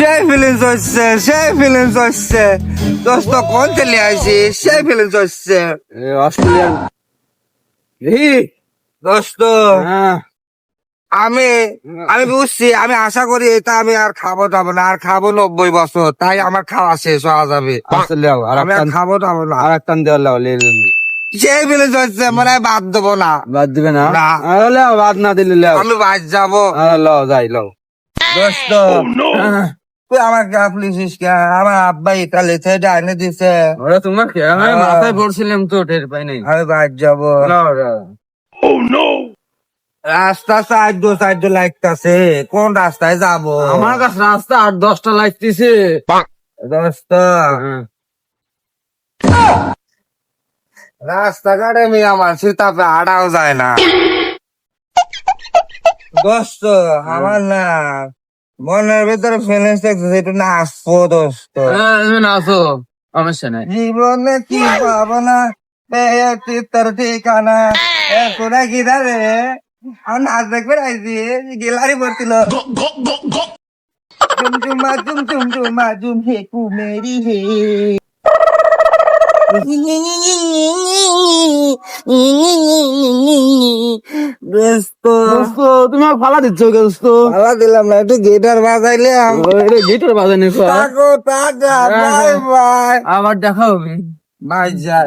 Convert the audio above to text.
সেই ফিলিংস হচ্ছে দোস্ত কোন চলে আসি সেই ফিলিংস হচ্ছে অস্ট্রেলিয়ান দোস্ত আমি আমি বুঝছি, আমি আশা করি এটা আমি আর খাবো যাবো না, আর খাবো 90 বছর, তাই আমার খাওয়া শেষ হওয়া যাবে। আমি আর খাবো যাবো না, আর একটা দেওয়া সেই ফিলিংস হচ্ছে মানে বাদ দেবো না। বাদ দিবে না? না। লেও বাদ না দিলে লেও। আমি বাদ যাবো লও যাই লও। দোস্ত। তুই আমার গা পুলিশিস কে? আমার আব্বা ইতালি থেকে ডাইনে দিছে। ওরা তোমার কে? আমি মাথায় পড়ছিলাম তো টের পাই নাই। আমি বাদ যাবো। রাস্তা সাইড লাগতাছে, কোন রাস্তায় যাবো? আমার কাছে রাস্তা 8-10টা লাগতেছে। দোস্ত রাস্তাঘাটে আমি আমার সীতাপে হাঁটাও যায় না। দোস্ত আমার না মনের ভিতরে ফিলিংস দেখতেছে একটু নাচবো দোস্ত। আসো সমস্যা নাই। জীবনে কি পাবো না তোর ঠিকানা তোরা গিরা রে, আমার নাচ দেখবে আইছি গেলারি পড়ছিল চুমচুমা চুম হে কুমেরি হে। দোস্ত তুমি ফালা দিচ্ছ দোস্ত। পালা দিলাম না, একটু গিটার বাজাইলে গিটার বাজানি টাটা বাই বাই। আবার দেখা হবে। বাই যাই।